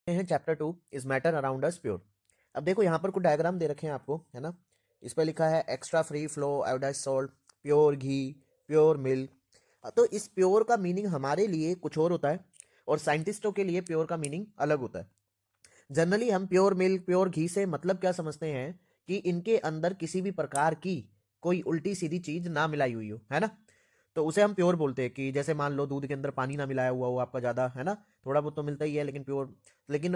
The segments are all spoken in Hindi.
हैं chapter 2 is matter around us pure. अब देखो यहाँ पर कुछ डायग्राम दे रखे हैं आपको, है ना। इस पर लिखा है extra free flow iodised salt, pure ghee, pure milk. तो इस प्योर का मीनिंग हमारे लिए कुछ और होता है और साइंटिस्टों के लिए प्योर का मीनिंग अलग होता है। जनरली हम प्योर मिल्क, प्योर घी से मतलब क्या समझते हैं कि इनके अंदर किसी भी प्रकार की कोई उल्टी सीधी चीज ना मिलाई हुई हो, है ना। तो उसे हम प्योर बोलते हैं कि जैसे मान लो दूध के अंदर पानी ना मिलाया हुआ हो आपका ज्यादा, है ना। थोड़ा बहुत तो मिलता ही है लेकिन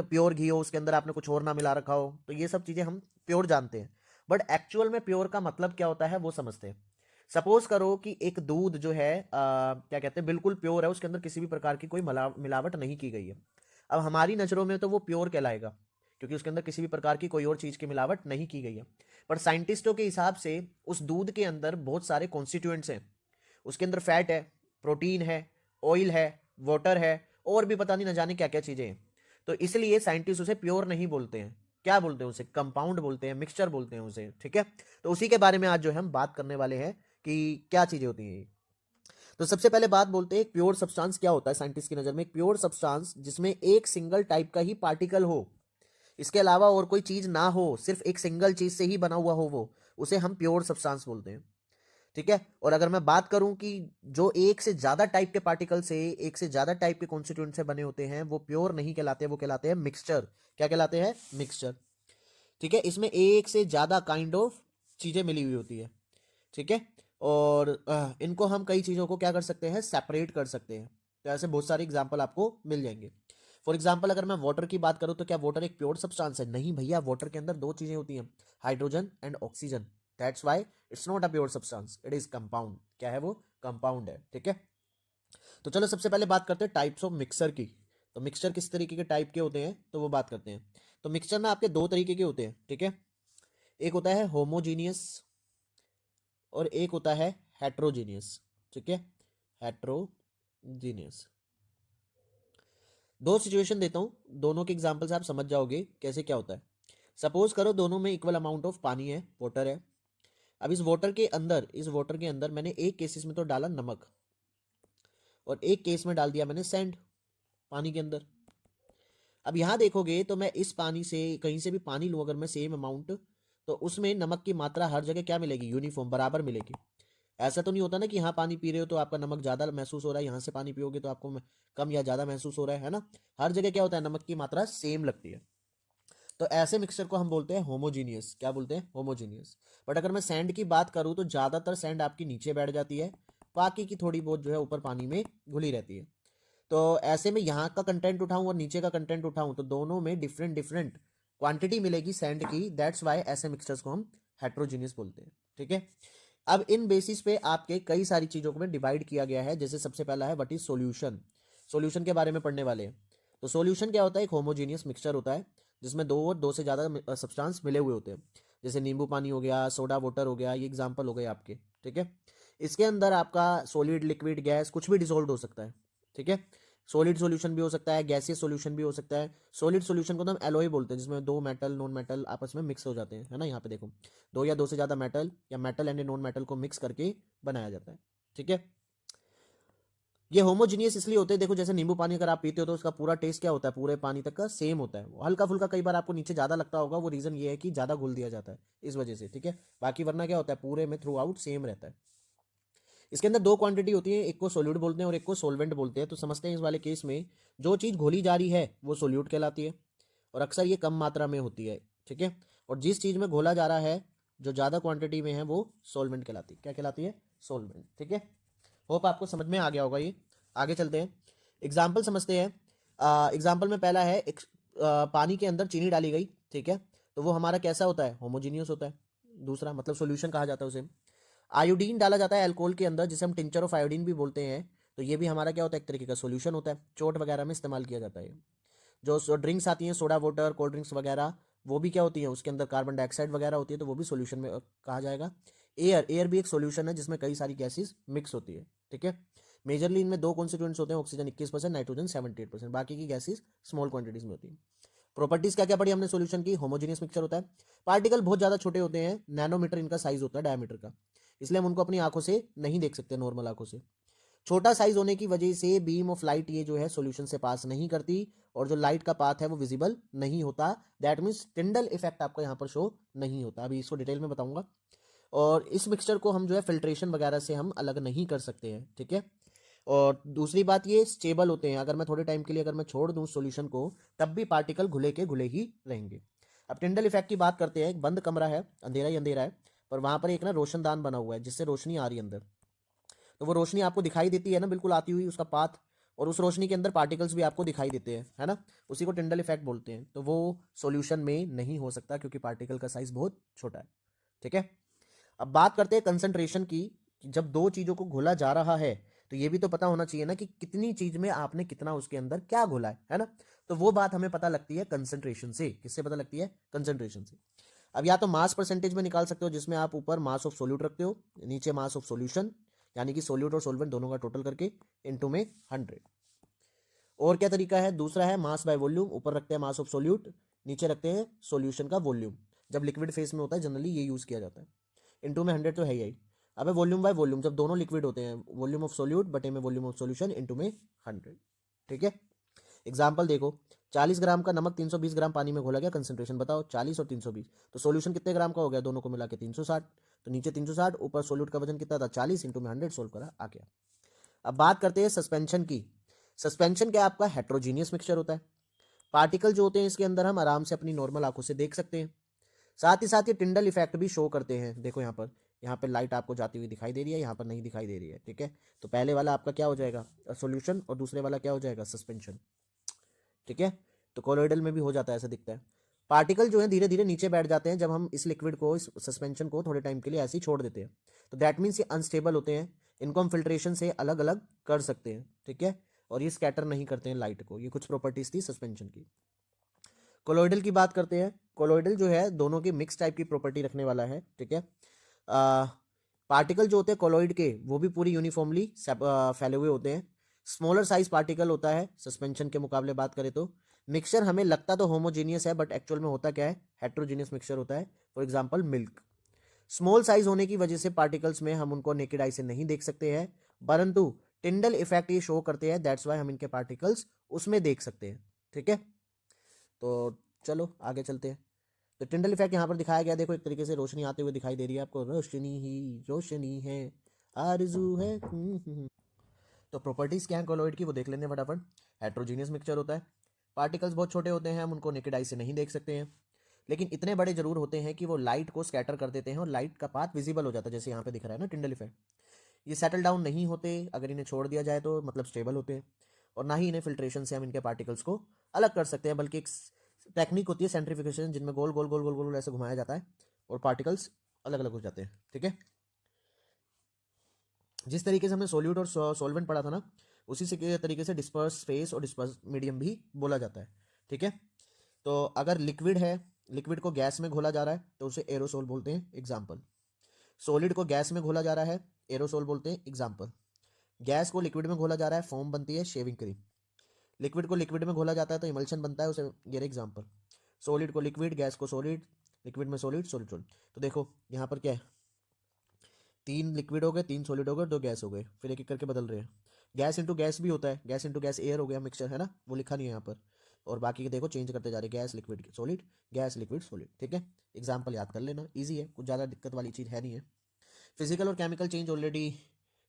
प्योर घी हो, उसके अंदर आपने कुछ और ना मिला रखा हो, तो ये सब चीजें हम प्योर जानते हैं। बट एक्चुअल में प्योर का मतलब क्या होता है वो समझते हैं। सपोज करो कि एक दूध जो है क्या कहते हैं, बिल्कुल प्योर है, उसके अंदर किसी भी प्रकार की कोई मिलावट नहीं की गई है। अब हमारी नजरों में तो वो प्योर कहलाएगा क्योंकि उसके अंदर किसी भी प्रकार की कोई और चीज की मिलावट नहीं की गई है। पर साइंटिस्टों के हिसाब से उस दूध के अंदर बहुत सारे कॉन्स्टिट्यूएंट्स हैं। उसके अंदर फैट है, प्रोटीन है, ऑयल है, वाटर है, और भी पता नहीं न जाने क्या क्या चीजें हैं। तो इसलिए साइंटिस्ट उसे प्योर नहीं बोलते हैं। क्या बोलते हैं उसे? कंपाउंड बोलते हैं, मिक्सचर बोलते हैं उसे, ठीक है। तो उसी के बारे में आज जो है हम बात करने वाले हैं कि क्या चीजें होती हैं। तो सबसे पहले बात बोलते हैं प्योर सब्सटेंस क्या होता है साइंटिस्ट की नजर में। एक प्योर सब्सटेंस जिसमें एक सिंगल टाइप का ही पार्टिकल हो, इसके अलावा और कोई चीज ना हो, सिर्फ एक सिंगल चीज से ही बना हुआ हो, वो उसे हम प्योर सब्सटेंस बोलते हैं, ठीक है। और अगर मैं बात करूं कि जो एक से ज्यादा टाइप के पार्टिकल से, एक से ज्यादा टाइप के कॉन्स्टिट्यूएंट से बने होते हैं, वो प्योर नहीं कहलाते, वो कहलाते हैं मिक्सचर। क्या कहलाते हैं? मिक्सचर, ठीक है। इसमें एक से ज्यादा काइंड ऑफ चीजें मिली हुई होती है, ठीक है। और इनको हम कई चीजों को क्या कर सकते हैं, सेपरेट कर सकते हैं। तो ऐसे बहुत सारे एग्जाम्पल आपको मिल जाएंगे। फॉर एग्जाम्पल अगर मैं वाटर की बात करूं तो क्या वाटर एक प्योर सब्सटेंस है? नहीं भैया, वाटर के अंदर दो चीजें होती हैं, hydrogen and oxygen. That's why it's not a pure substance, it is compound. क्या है वो? कंपाउंड है, ठीक है। तो चलो सबसे पहले बात करते हैं टाइप्स ऑफ मिक्सर की। तो मिक्सचर किस तरीके के टाइप के होते हैं तो वो बात करते हैं। तो मिक्सचर ना आपके दो तरीके के होते हैं, ठीक है। एक होता है होमोजीनियस और एक होता है हेट्रोजीनियस, ठीक है। हेट्रोजीनियस। दो सिचुएशन देता हूं, दोनों के एग्जांपल से आप समझ जाओगे कैसे क्या होता है। सपोज करो दोनों में इक्वल अमाउंट ऑफ पानी है, वाटर है। अब इस वाटर के अंदर मैंने एक केसेस में तो डाला नमक और एक केस में डाल दिया मैंने सैंड पानी के अंदर। अब यहां देखोगे तो मैं इस पानी से कहीं से भी पानी लूं अगर मैं सेम अमाउंट, तो उसमें नमक की मात्रा हर जगह क्या मिलेगी? यूनिफॉर्म, बराबर मिलेगी। ऐसा तो नहीं होता ना कि यहाँ पानी पी रहे हो तो आपका नमक ज्यादा महसूस हो रहा है, यहाँ से पानी पियोगे तो आपको कम या ज्यादा महसूस हो रहा है ना। हर जगह क्या होता है, नमक की मात्रा सेम लगती है। तो ऐसे मिक्सचर को हम बोलते हैं होमोजीनियस। क्या बोलते हैं? होमोजीनियस। बट अगर मैं सैंड की बात करूं तो ज्यादातर सैंड आपकी नीचे बैठ जाती है, बाकी की थोड़ी बहुत जो है ऊपर पानी में घुली रहती है। तो ऐसे में यहाँ का कंटेंट उठाऊं और नीचे का कंटेंट उठाऊं तो दोनों में डिफरेंट डिफरेंट क्वांटिटी मिलेगी सैंड की। दैट्स वाई ऐसे मिक्सचर्स को हम हेट्रोजीनियस बोलते हैं, ठीक है। अब इन बेसिस पे आपके कई सारी चीजों को में डिवाइड किया गया है। जैसे सबसे पहला है व्हाट इज सॉल्यूशन। सॉल्यूशन के बारे में पढ़ने वाले हैं। तो सॉल्यूशन क्या होता है? एक होमोजीनियस मिक्सचर होता है जिसमें दो से ज्यादा सब्सटेंस मिले हुए होते हैं। जैसे नींबू पानी हो गया, सोडा वाटर हो गया, ये एग्जाम्पल हो गए आपके, ठीक है। इसके अंदर आपका सॉलिड, लिक्विड, गैस कुछ भी डिसॉल्व हो सकता है, ठीक है। सॉलिड सॉल्यूशन भी हो सकता है, गैसियस सॉल्यूशन भी हो सकता है। सॉलिड सॉल्यूशन को तो हम एलॉय बोलते हैं, जिसमें दो मेटल नॉन मेटल आपस में मिक्स हो जाते हैं, है ना। यहाँ पे देखो, दो या दो से ज्यादा मेटल या मेटल एंड नॉन मेटल को मिक्स करके बनाया जाता है, ठीक है। ये होमोजीनियस इसलिए होते हैं, देखो जैसे नींबू पानी अगर आप पीते हो तो उसका पूरा टेस्ट क्या होता है, पूरे पानी तक का सेम होता है। हल्का फुल्का कई बार आपको नीचे ज्यादा लगता होगा, वो रीजन ये है कि ज्यादा घुल दिया जाता है इस वजह से, ठीक है। बाकी वरना क्या होता है, पूरे में थ्रू आउट सेम रहता है। इसके अंदर दो क्वांटिटी होती है, एक को सोल्यूट बोलते हैं और एक को सोलवेंट बोलते हैं। तो समझते हैं इस वाले केस में जो चीज घोली जा रही है वो सोल्यूट कहलाती है और अक्सर ये कम मात्रा में होती है, ठीक है। और जिस चीज में घोला जा रहा है जो ज्यादा क्वांटिटी में है वो सोलवेंट कहलाती है। क्या कहलाती है? सोलवेंट, ठीक है। होप आपको समझ में आ गया होगा ये। आगे चलते हैं, एग्जाम्पल समझते हैं। एग्जाम्पल में पहला है एक पानी के अंदर चीनी डाली गई, ठीक है। तो वो हमारा कैसा होता है? होमोजीनियस होता है। दूसरा मतलब सोल्यूशन कहा जाता है उसे। आयोडीन डाला जाता है अल्कोहल के अंदर, जिसे हम टिंचर ऑफ आयोडीन भी बोलते हैं। तो ये भी हमारा क्या होता है? एक तरीके का सोल्यूशन होता है, चोट वगैरह में इस्तेमाल किया जाता है। जो ड्रिंक्स आती हैं, सोडा वाटर, कोल्ड ड्रिंक्स वगैरह, वो भी क्या होती है? उसके अंदर कार्बन डाइऑक्साइड वगैरह होती है, तो वो भी सोल्यूशन में कहा जाएगा। एयर भी एक सोल्यूशन है जिसमें कई सारी गैसेस मिक्स होती है, ठीक है। मेजरली इनमें दो कॉन्स्टिट्यूएंट्स होते हैं, ऑक्सीजन 21%, नाइट्रोजन 78%, बाकी की गैसेस स्मॉल क्वांटिटीज में होती है। प्रॉपर्टीज क्या क्या पढ़ी हमने सोल्यूशन की? होमोजीनियस मिक्सचर होता है, पार्टिकल बहुत ज्यादा छोटे होते हैं, नैनोमीटर इनका साइज होता है डायमीटर का, इसलिए हम उनको अपनी आंखों से नहीं देख सकते, नॉर्मल आंखों से। छोटा साइज होने की वजह से बीम ऑफ लाइट ये जो है सॉल्यूशन से पास नहीं करती और जो लाइट का पाथ है वो विजिबल नहीं होता। दैट मीन्स टिंडल इफेक्ट आपको यहाँ पर शो नहीं होता। अभी इसको डिटेल में बताऊंगा। और इस मिक्सचर को हम जो है फिल्ट्रेशन वगैरह से हम अलग नहीं कर सकते हैं, ठीक है। और दूसरी बात, ये स्टेबल होते हैं। अगर मैं थोड़े टाइम के लिए अगर मैं छोड़ दूं सॉल्यूशन को, तब भी पार्टिकल घुले के घुले ही रहेंगे। अब टिंडल इफेक्ट की बात करते हैं। एक बंद कमरा है, अंधेरा ही अंधेरा है, पर वहां पर एक ना रोशनदान बना हुआ है जिससे रोशनी आ रही है अंदर। तो वो रोशनी आपको दिखाई देती है ना, बिल्कुल आती हुई उसका पाथ, और उस रोशनी के अंदर पार्टिकल्स भी आपको दिखाई देते हैं, है ना। उसी को टिंडल इफेक्ट बोलते हैं। तो वो सॉल्यूशन में नहीं हो सकता क्योंकि पार्टिकल का साइज बहुत छोटा है, ठीक है। अब बात करते हैं कंसंट्रेशन की। जब दो चीजों को घोला जा रहा है तो ये भी तो पता होना चाहिए ना कि कितनी चीज में आपने कितना उसके अंदर क्या घोला है ना। तो वो बात हमें पता लगती है कंसंट्रेशन से। किससे पता लगती है? कंसंट्रेशन से। अब या तो मास परसेंटेज में निकाल सकते हो, जिसमें आप ऊपर मास ऑफ सोल्यूट रखते हो, नीचे मास ऑफ सॉल्यूशन, यानी कि सोल्यूट और सोलवेंट दोनों का टोटल करके इनटू में 100। और क्या तरीका है? दूसरा है मास बाय वॉल्यूम। ऊपर रखते हैं मास ऑफ सोल्यूट, नीचे रखते हैं सॉल्यूशन का वॉल्यूम। जब लिक्विड फेस में होता है जनरली ये यूज किया जाता है। इनटू में 100 तो है यही। अब वॉल्यूम बाय वॉल्यूम, जब दोनों लिक्विड होते हैं, वॉल्यूम ऑफ सोल्यूट बटे में वॉल्यूम ऑफ सॉल्यूशन इनटू में 100, ठीक है। एग्जाम्पल देखो, 40 ग्राम का नमक 320 ग्राम पानी में घोला गया। कंसंट्रेशन बताओ, 40 और 320। तो सॉल्यूशन कितने ग्राम का हो गया? दोनों को मिला के 360। तो नीचे 360, ऊपर सोल्यूट का वजन कितना था? 40, इनटू में 100 सोल्व करा, आ गया। अब बात करते हैं सस्पेंशन की। सस्पेंशन क्या? आपका हेट्रोजीनियस मिक्सचर होता है। पार्टिकल जो होते हैं इसके अंदर हम आराम से अपनी नॉर्मल आंखों से देख सकते हैं। साथ ही साथ ये टिंडल इफेक्ट भी शो करते हैं। देखो यहाँ पर लाइट आपको जाती हुई दिखाई दे रही है, यहाँ पर नहीं दिखाई दे रही है, ठीक है। तो पहले वाला आपका क्या हो जाएगा? सॉल्यूशन, और दूसरे वाला क्या हो जाएगा? सस्पेंशन, ठीक है। तो कोलोइडल में भी हो जाता है, ऐसा दिखता है। पार्टिकल जो है धीरे धीरे नीचे बैठ जाते हैं जब हम इस लिक्विड को, इस सस्पेंशन को थोड़े टाइम के लिए ऐसे ही छोड़ देते हैं। तो दैट मीन्स ये अनस्टेबल होते हैं। इनको हम फिल्ट्रेशन से अलग अलग कर सकते हैं, ठीक है। और ये स्कैटर नहीं करते हैं लाइट को। ये कुछ प्रॉपर्टीज थी सस्पेंशन की। कोलोइडल की बात करते हैं। कोलोइडल जो है दोनों की मिक्स टाइप की प्रॉपर्टी रखने वाला है, ठीक है। पार्टिकल जो होते हैं कोलोइड के, वो भी पूरी यूनिफॉर्मली फैले हुए होते हैं। स्मॉलर साइज पार्टिकल होता है सस्पेंशन के मुकाबले बात करें तो। मिक्सचर हमें लगता तो होमोजीनियस है, बट एक्चुअल में होता क्या है? हेट्रोजीनियस मिक्सचर होता है। For example milk. Small size होने की वजह से पार्टिकल्स में हम उनको नेकेड आई से नहीं देख सकते हैं, परंतु टिंडल इफेक्ट ये शो करते हैं। दैट्स वाई हम इनके पार्टिकल्स उसमें देख सकते हैं, ठीक है। तो चलो आगे चलते हैं। तो टिंडल इफेक्ट यहाँ पर दिखाया गया। देखो एक तरीके से रोशनी आते हुए दिखाई दे रही है आपको। रोशनी ही रोशनी है, आरज़ू है। तो प्रॉपर्टीज क्या है कोलोइड की, वो देख लेने फटाफट। हेट्रोजीनियस मिक्सचर होता है। पार्टिकल्स बहुत छोटे होते हैं, हम उनको नेकेड आई से नहीं देख सकते हैं, लेकिन इतने बड़े जरूर होते हैं कि वो लाइट को स्कैटर कर देते हैं और लाइट का पाथ विजिबल हो जाता है, जैसे यहाँ पे दिख रहा है ना टिंडल इफेक्ट। ये सेटल डाउन नहीं होते अगर इन्हें छोड़ दिया जाए तो, मतलब स्टेबल होते हैं। और ना ही इन्हें फिल्ट्रेशन से हम इनके पार्टिकल्स को अलग कर सकते हैं, बल्कि एक टेक्निक होती है सेंट्रीफ्यूगेशन, जिनमें गोल गोल गोल गोल गोल ऐसे घुमाया जाता है और पार्टिकल्स अलग अलग हो जाते हैं, ठीक है। जिस तरीके से हमने सोल्यूट और सॉल्वेंट पढ़ा था ना, उसी से तरीके से डिस्पर्स फेस और डिस्पर्स मीडियम भी बोला जाता है, ठीक है। तो अगर लिक्विड है, लिक्विड को गैस में घोला जा रहा है तो उसे एरोसोल बोलते हैं, एग्जाम्पल। सॉलिड को गैस में घोला जा रहा है, एरोसोल बोलते हैं, एग्जाम्पल। गैस को लिक्विड में घोला जा रहा है, फोम बनती है, शेविंग क्रीम। लिक्विड को लिक्विड में घोला जाता है तो इमल्शन बनता है, उसे ये एग्जाम्पल। सॉलिड को लिक्विड, गैस को सॉलिड, लिक्विड में सॉलिड, सॉलिड सॉलिड। तो देखो यहाँ पर क्या है, 3 लिक्विड हो गए, 3 सॉलिड हो गए, 2 गैस हो गए, फिर एक एक करके बदल रहे हैं। गैस इंटू गैस भी होता है, गैस इंटू गैस एयर हो गया मिक्सचर, है ना, वो लिखा नहीं है यहाँ पर। और बाकी के देखो चेंज करते जा रहे हैं, gas liquid solid, gas liquid solid, ठीक है। एग्जाम्पल याद कर लेना, ईजी है, कुछ ज़्यादा दिक्कत वाली चीज़ है नहीं है। फिजिकल और केमिकल चेंज ऑलरेडी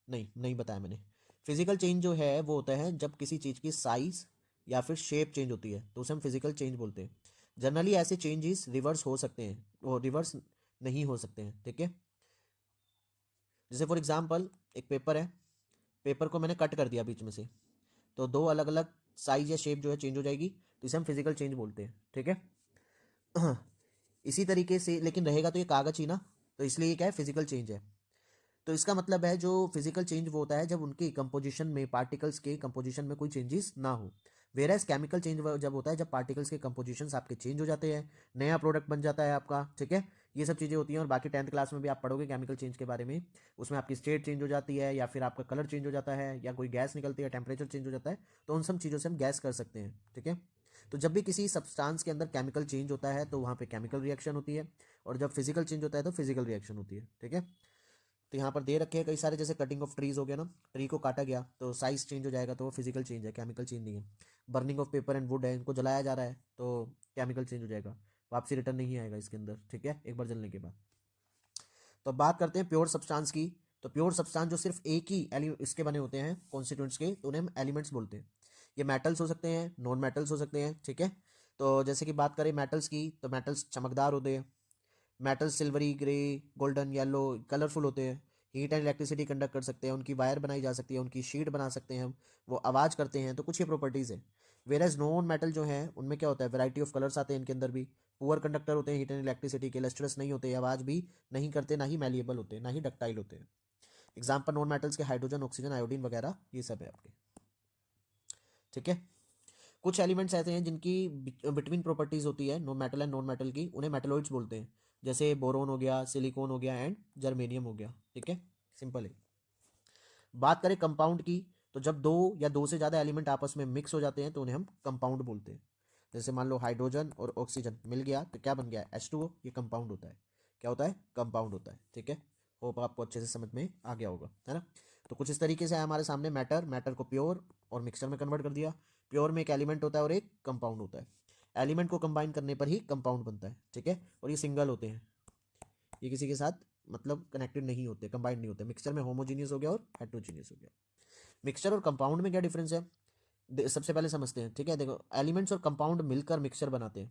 नहीं नहीं बताया मैंने। फिजिकल चेंज जो है वो होता है जब किसी चीज़ की साइज या फिर शेप चेंज होती है तो उसे हम फिजिकल चेंज बोलते हैं। जनरली ऐसे चेंजेस रिवर्स हो सकते हैं, वो रिवर्स नहीं हो सकते हैं, ठीक है। जैसे फॉर एग्जांपल एक पेपर है, पेपर को मैंने कट कर दिया बीच में से, तो 2 अलग अलग साइज या शेप जो है चेंज हो जाएगी, तो इसे हम फिजिकल चेंज बोलते हैं, ठीक है। इसी तरीके से लेकिन रहेगा तो ये कागज ही ना, तो इसलिए ये क्या है, फिजिकल चेंज है। तो इसका मतलब है जो फिजिकल चेंज वो होता है जब उनकी कंपोजिशन में, पार्टिकल्स के कंपोजिशन में कोई चेंजेस ना हो। वेरएस केमिकल चेंज जब होता है जब पार्टिकल्स के कंपोजिशंस आपके चेंज हो जाते हैं, नया प्रोडक्ट बन जाता है आपका, ठीक है। ये सब चीज़ें होती हैं और बाकी 10th क्लास में भी आप पढ़ोगे केमिकल चेंज के बारे में। उसमें आपकी स्टेट चेंज हो जाती है या फिर आपका कलर चेंज हो जाता है या कोई गैस निकलती है, टेम्परेचर चेंज हो जाता है, तो उन सब चीज़ों से हम गैस कर सकते हैं, ठीक है। तो जब भी किसी सब्सटेंस के अंदर केमिकल चेंज होता है तो वहाँ पे केमिकल रिएक्शन होती है, और जब फिजिकल चेंज होता है तो फिजिकल रिएक्शन होती है, ठीक है। तो यहाँ पर दे रखे हैं कई सारे, जैसे कटिंग ऑफ ट्रीज हो गया ना, ट्री को काटा गया तो साइज चेंज हो जाएगा, तो वो फिजिकल चेंज है, केमिकल चेंज नहीं है। Burning of paper and would है, इनको जलाया जा रहा है तो केमिकल चेंज हो जाएगा, वापसी रिटर्न नहीं आएगा इसके अंदर, ठीक है, एक बार जलने के बाद। तो अब बात करते हैं प्योर सब्सटेंस की। तो प्योर सब्सटेंस जो सिर्फ एक ही इसके बने होते हैं कॉन्स्टिट्यूएंट्स के, तो उन्हें हम एलिमेंट्स बोलते हैं। ये मेटल्स हो सकते हैं, नॉन मेटल्स हो सकते हैं, ठीक है। तो जैसे कि बात करें मेटल्स की, तो मेटल्स चमकदार होते हैं, metal silvery, grey, golden, yellow, colourful होते हैं, हीट एंड इलेक्ट्रिसिटी कंडक्ट कर सकते हैं, उनकी वायर बनाई जा सकती है, उनकी शीट बना सकते हैं हम, वो आवाज़ करते हैं, तो कुछ ये प्रॉपर्टीज़ है। वेरएज नॉन मेटल जो है उनमें क्या होता है, वैरायटी ऑफ कलर्स आते हैं इनके अंदर भी, पुअर कंडक्टर होते हैं हीट एंड इलेक्ट्रिसिटी के, लस्ट्रस नहीं होते, आवाज़ भी नहीं करते, ना ही मैलिएबल होते हैं, ना ही डक्टाइल होते हैं। एग्जाम्पल नॉन मेटल्स के हाइड्रोजन, ऑक्सीजन, आयोडीन वगैरह ये सब है आपके, ठीक है। कुछ एलिमेंट्स ऐसे हैं जिनकी बिटवीन प्रॉपर्टीज होती है, no metal and non metal की, उन्हें मेटलॉइड्स बोलते हैं, जैसे बोरोन हो गया, सिलिकॉन हो गया एंड जर्मेनियम हो गया, ठीक है, सिंपल है। बात करें कंपाउंड की, तो जब दो या दो से ज़्यादा एलिमेंट आपस में मिक्स हो जाते हैं तो उन्हें हम कंपाउंड बोलते हैं। जैसे मान लो हाइड्रोजन और ऑक्सीजन मिल गया तो क्या बन गया, H2O, ये कंपाउंड होता है। क्या होता है, कंपाउंड होता है, ठीक है। होप आपको अच्छे से समझ में आ गया होगा, है ना। तो कुछ इस तरीके से है हमारे सामने मैटर, मैटर को प्योर और मिक्सचर में कन्वर्ट कर दिया। प्योर में एक एलिमेंट होता है और एक कंपाउंड होता है, एलिमेंट को कंबाइन करने पर ही कंपाउंड बनता है, ठीक है। और ये सिंगल होते हैं, ये किसी के साथ मतलब कनेक्टेड नहीं होते, कंबाइंड नहीं होते। मिक्सचर में होमोजीनियस हो गया और हेट्रोजीनियस हो गया। मिक्सचर और कंपाउंड में क्या डिफरेंस है, सबसे पहले समझते हैं, ठीक है। देखो, एलिमेंट्स और कंपाउंड मिलकर मिक्सचर बनाते हैं,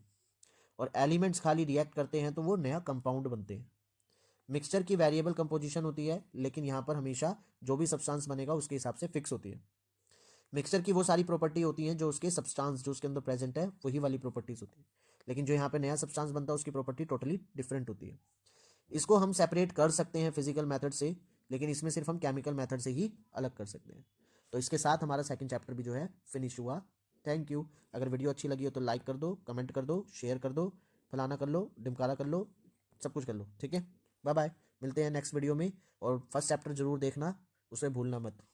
और एलिमेंट्स खाली रिएक्ट करते हैं तो वो नया कंपाउंड बनते हैं। मिक्सचर की वेरिएबल कंपोजिशन होती है, लेकिन यहाँ पर हमेशा जो भी सब्सटेंस बनेगा उसके हिसाब से फिक्स होती है। मिक्सचर की वो सारी प्रॉपर्टी होती हैं जो उसके सब्सटेंस जो उसके अंदर प्रेजेंट है वही वाली प्रॉपर्टीज होती है, लेकिन जो यहाँ पे नया सब्सटेंस बनता है उसकी प्रॉपर्टी टोटली डिफरेंट होती है। इसको हम सेपरेट कर सकते हैं फिजिकल मेथड से, लेकिन इसमें सिर्फ हम केमिकल मेथड से ही अलग कर सकते हैं। तो इसके साथ हमारा सेकंड चैप्टर भी जो है फिनिश हुआ। Thank you. अगर वीडियो अच्छी लगी हो तो लाइक कर दो, कमेंट कर दो, शेयर कर दो, फलाना कर लो, ढिमकाना कर लो, सब कुछ कर लो, ठीक है। बाय बाय, मिलते हैं नेक्स्ट वीडियो में, और फर्स्ट चैप्टर जरूर देखना, उसे भूलना मत।